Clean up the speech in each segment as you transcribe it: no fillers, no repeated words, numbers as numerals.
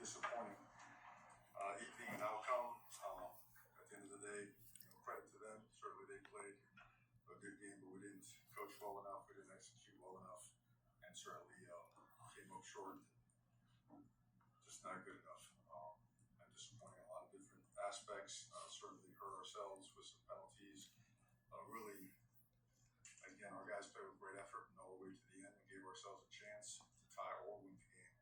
disappointing evening and outcome. At the end of the day, credit to them. Certainly they played a good game, but we didn't coach well enough. We didn't execute well enough, and certainly came up short. Just not good enough. And disappointing in a lot of different aspects. Certainly hurt ourselves with some penalties. Really, again, our guys played with great effort and all the way to the end and gave ourselves a chance to tie or win the game,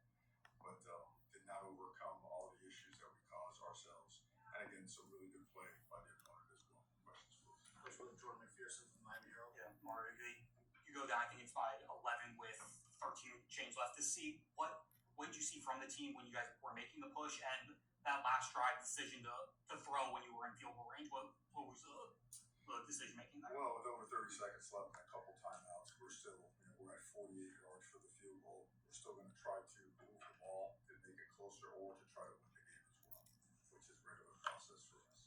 but did not overcome all the issues that we caused ourselves. And again, some really good play by the opponent as well. Questions, please. Coach, with Jordan McPherson from Miami Herald. Yeah, Mario, you go down, I think it's by 11 with 13 change left to see. What did you see from the team when you guys were making the push and that last drive decision to throw when you were in field goal range? What was the decision making there? Well, with over 30 seconds left and a couple timeouts, we're still, we're at 48 yards for the field goal. We're still going to try to move the ball to make it closer or to try to win the game as well, which is regular process for us.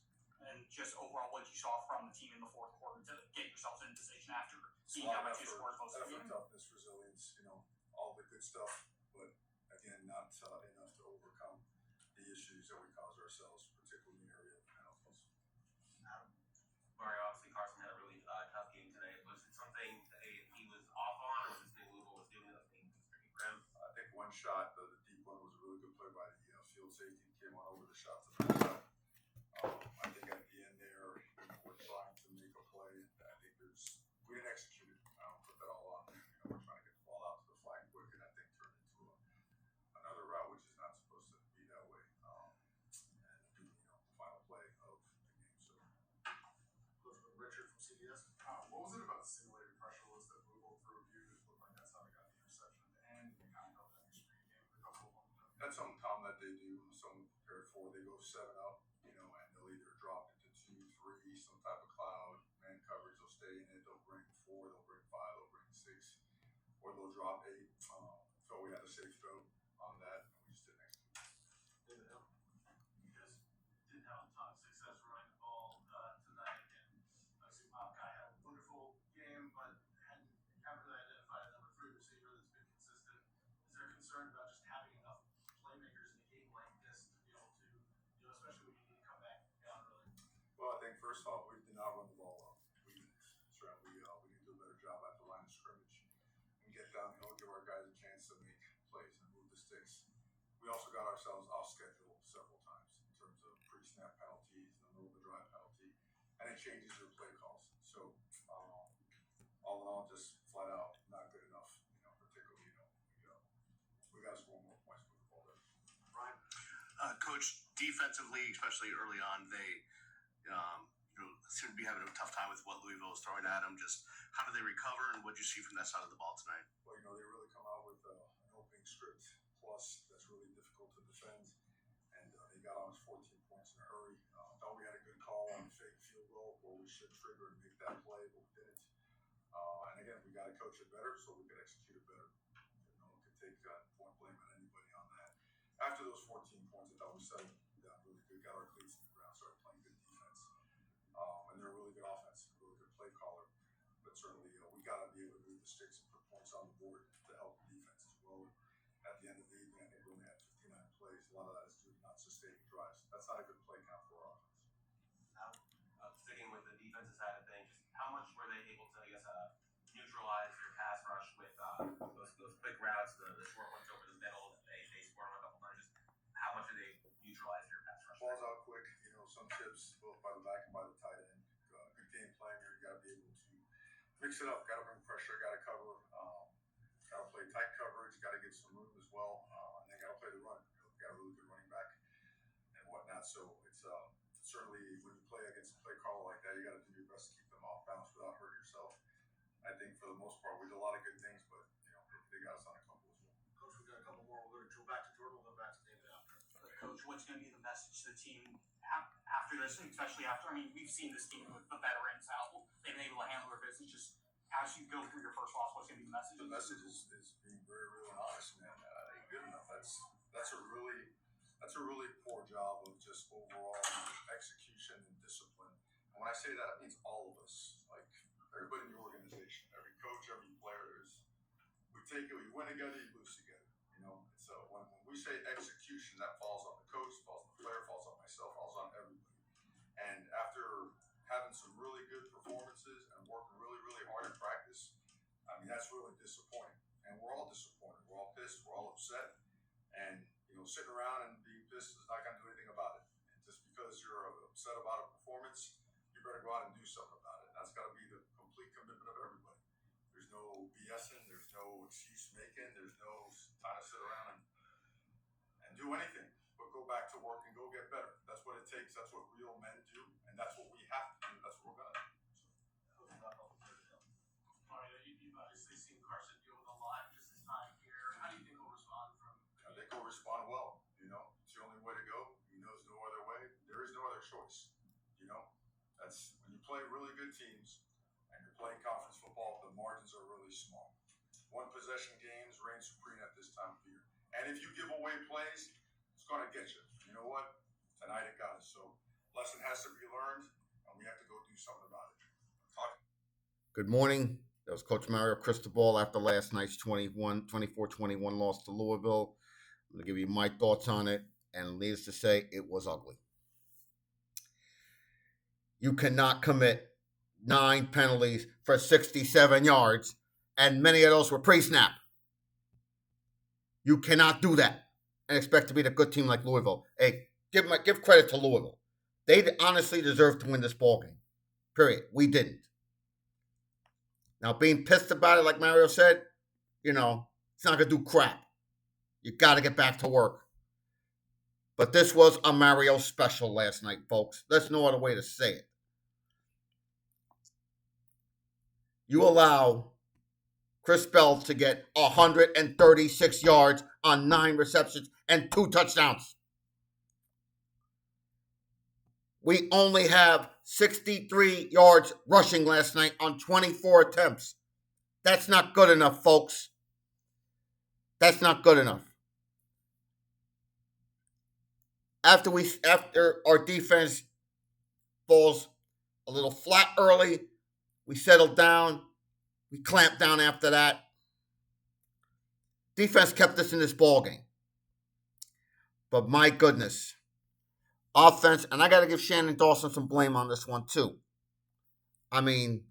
And just overall, what you saw from the team in the fourth quarter to get yourselves in position after being down by 2 scores most of the game? Toughness, resilience, all the good stuff, but again, not enough to overcome the issues that we caused ourselves, particularly in the area of penalties. Mario, obviously Carson had a really tough game today. Was it something that he was off on, or was it something Louisville was doing that was being pretty grim? I think one shot, the deep one, was a really good play by the field safety. Came on over the shot to the side. I think at the end there, we're trying to make a play. I think we didn't execute it. I don't put that all on. We're trying to get the ball out to the flag quick, and I think turned into another route, which is not supposed to be that way. And the final play of the game. So. Richard from CBS. What was it about the simulated pressure list that Louisville threw? You just looked like that's how they got the interception at the end. They kind of held that screen game with a couple of them. That's something common that they do. Some prepared for. They go 7 up, and they'll either drop into 2, 3, some type of cloud, man coverage. They'll stay in it. They'll bring 4. They'll bring 5. They'll bring 6, or they'll drop 8. So we had a safe throw on that, and we just didn't execute. David Hill. You guys didn't have a ton of success running the ball tonight, and obviously Malachi had a wonderful game, but haven't really identified a number 3 receiver that's been consistent. Is there concern about just having enough playmakers in a game like this to be able to, especially when you need to come back down early? Well, I think first off, we did not run the ball well. We need to do a better job at the line of scrimmage and get downhill, give our guys a chance to make plays and move the sticks. We also got ourselves off schedule several times in terms of pre-snap penalties, in the middle of the drive penalty, and it changes your play calls. So, all in all, just flat out not good enough. Particularly, we got to score more points with the ball there. Brian. Coach, defensively, especially early on, they seem to be having a tough time with what Louisville is throwing at them. Just how do they recover, and what did you see from that side of the ball tonight? Well, they really come out with an opening script plus that's really difficult to defend, and they got on us 14 points in a hurry. Thought we had a good call on the fake field goal where we should trigger and make that play, but we didn't. And again, we got to coach it better so we could execute it better. Could take point blame on anybody on that. After those 14 points, I thought we settled down really good, got our cleats in the ground, started playing good defense. And they're a really good offense, a really good play caller. But certainly, we got to be able to move the sticks and put points on the board to help the defense as well. And at the end of the evening, I think we only had 59 plays. A lot of that is due to not sustaining drives. That's not a good play count for our offense. Sticking with the defensive side of things, just how much were they able to, neutralize your pass rush with those quick routes, the short ones over the middle? They scored on a couple times. Just how much did they neutralize your pass rush? Balls out quick, some chips both by the back and by the tight end. Good game plan here. You got to be able to mix it up. Got to bring pressure. Got to cover. Got to play tight coverage. Got to give some room as well. And then got to play the run. Got a really good running back and whatnot. So it's certainly when you play against a play caller like that, you got to do your best to keep them off balance without hurting yourself. I think for the most part, we did a lot of good things, but they got us on a couple as well. Coach, we got a couple more. We're going to go back to Jordan. We'll go back to David after. Coach, what's going to be the message to the team after this, especially after, we've seen this team with the veterans, how they've been able to handle their business. Just as you go through your first loss, what's going to be the message? The message is being very real and honest, man. Ain't good enough. That's a really poor job of just overall execution and discipline. And when I say that, it means all of us, like everybody in the organization, every coach, every player we take it, we win together, you lose together. So when we say execution, that falls on the coach, falls on the player, falls on myself, falls on everybody. And after having some really good performances and working really, really hard in practice, I mean, that's really disappointing. And we're all disappointed. We're all pissed. We're all upset. And, sitting around and being pissed is not going to do anything about it. And just because you're upset about a performance, you better go out and do something about it. That's got to be the complete commitment of everybody. There's no BSing. There's no excuse making. There's no time to sit around and do anything but go back to work and go get better. That's what it takes. That's what real men do. And that's what we have to do. That's what we're going to do. Mario, you've obviously seen Carson deal with a lot just his time here. How do you think he'll respond from? I think he'll respond well. It's the only way to go. He knows no other way. There is no other choice. That's when you play really good teams and you're playing conference football, the margins are really small. One possession games reign supreme at this time of year. And if you give away plays, it's going to get you. You know what? Tonight it got us. So lesson has to be learned and we have to go do something about it. Good morning. That was Coach Mario Cristobal after last night's 24-21 loss to Louisville. I'm going to give you my thoughts on it, and needless to say, it was ugly. You cannot commit 9 penalties for 67 yards, and many of those were pre-snap. You cannot do that and expect to beat a good team like Louisville. Hey, give credit to Louisville. They honestly deserve to win this ballgame. Period. We didn't. Now, being pissed about it, like Mario said, it's not going to do crap. You got to get back to work. But this was a Mario special last night, folks. There's no other way to say it. You allow Chris Bell to get 136 yards on 9 receptions and 2 touchdowns. We only have 63 yards rushing last night on 24 attempts. That's not good enough, folks. That's not good enough. After our defense falls a little flat early, we settled down. We clamped down after that. Defense kept us in this ballgame. But my goodness. Offense, and I got to give Shannon Dawson some blame on this one too. I mean,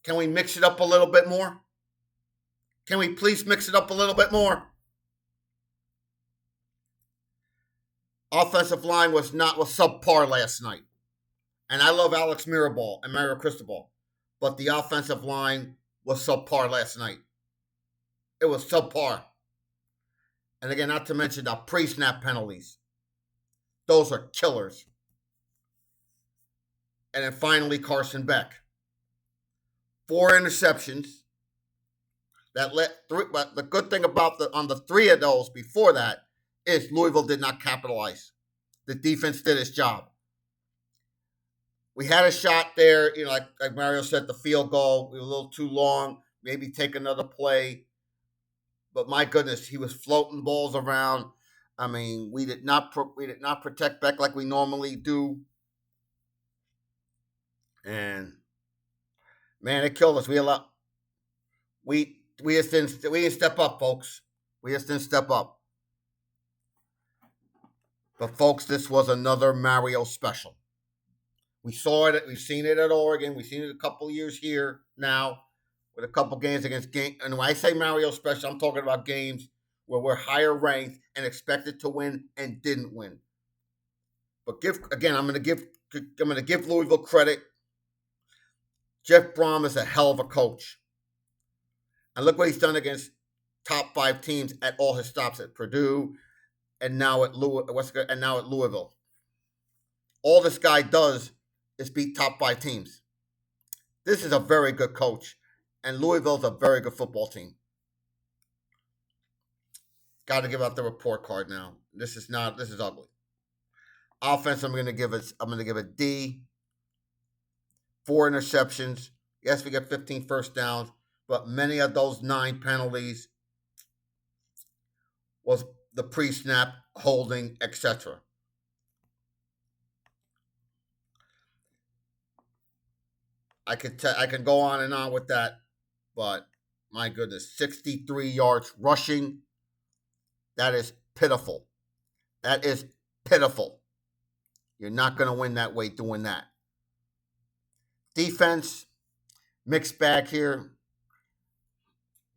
can we mix it up a little bit more? Can we please mix it up a little bit more? Offensive line was subpar last night. And I love Alex Mirabal and Mario Cristobal. But the offensive line was subpar last night. It was subpar. And again, not to mention the pre-snap penalties. Those are killers. And then finally, Carson Beck. 4 interceptions. But the good thing about on the 3 of those before that is Louisville did not capitalize. The defense did its job. We had a shot there, like Mario said, the field goal. We were a little too long. Maybe take another play. But my goodness, he was floating balls around. I mean, we did not protect Beck like we normally do. And man, it killed us. We just didn't step up, folks. We just didn't step up. But folks, this was another Mario special. We saw it. We've seen it at Oregon. We've seen it a couple of years here now with a couple games against And when I say Mario special, I'm talking about games where we're higher ranked and expected to win and didn't win. But I'm going to give Louisville credit. Jeff Brom is a hell of a coach. And look what he's done against top 5 teams at all his stops at Purdue and now at Louisville. All this guy does is beat top 5 teams. This is a very good coach, and Louisville's a very good football team. Got to give out the report card now. This is ugly. Offense, I'm going to give a D. 4 interceptions. Yes, we got 15 first downs, but many of those 9 penalties was the pre-snap, holding, etc. I can go on and on with that, but my goodness, 63 yards rushing. That is pitiful. That is pitiful. You're not going to win that way doing that. Defense, mixed bag here.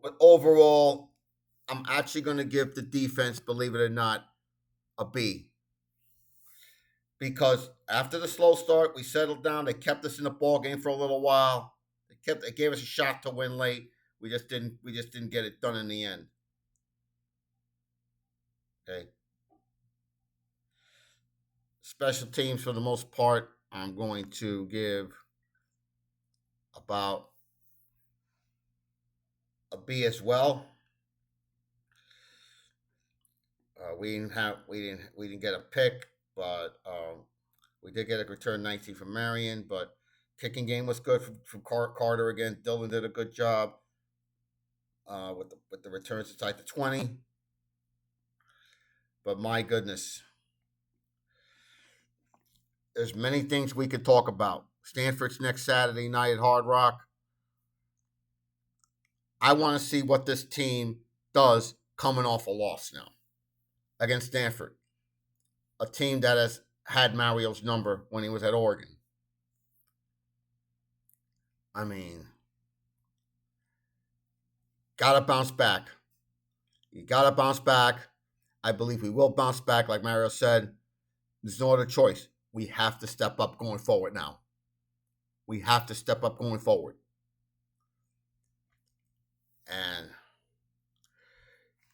But overall, I'm actually going to give the defense, believe it or not, a B. Because after the slow start, we settled down. They kept us in the ball game for a little while. They gave us a shot to win late. We just didn't get it done in the end. Okay. Special teams, for the most part, I'm going to give about a B as well. We didn't get a pick, but we did get a return 19 from Marion. But kicking game was good from Carter again. Dylan did a good job with the returns inside the 20. But my goodness, there's many things we could talk about. Stanford's next Saturday night at Hard Rock. I want to see what this team does coming off a loss now against Stanford, a team that has had Mario's number when he was at Oregon. I mean, gotta bounce back. You gotta bounce back. I believe we will bounce back, like Mario said. There's no other choice. We have to step up going forward now. We have to step up going forward. And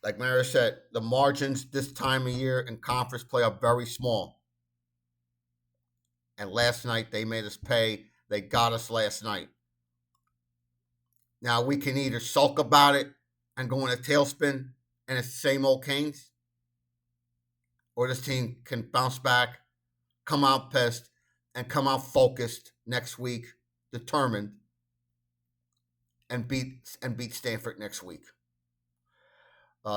like Mario said, the margins this time of year in conference play are very small. And last night, they made us pay. They got us last night. Now, we can either sulk about it and go in a tailspin, and it's the same old Canes, or this team can bounce back, come out pissed, and come out focused next week, determined, and beat Stanford next week.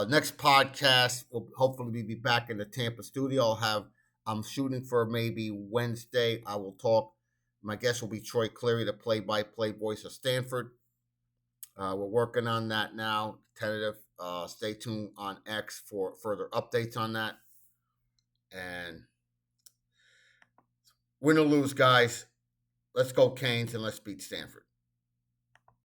Next podcast will hopefully be back in the Tampa studio. I'm shooting for maybe Wednesday. I will talk. My guest will be Troy Cleary, the play-by-play voice of Stanford. We're working on that now, tentative. Stay tuned on X for further updates on that. And win or lose, guys, let's go Canes and let's beat Stanford.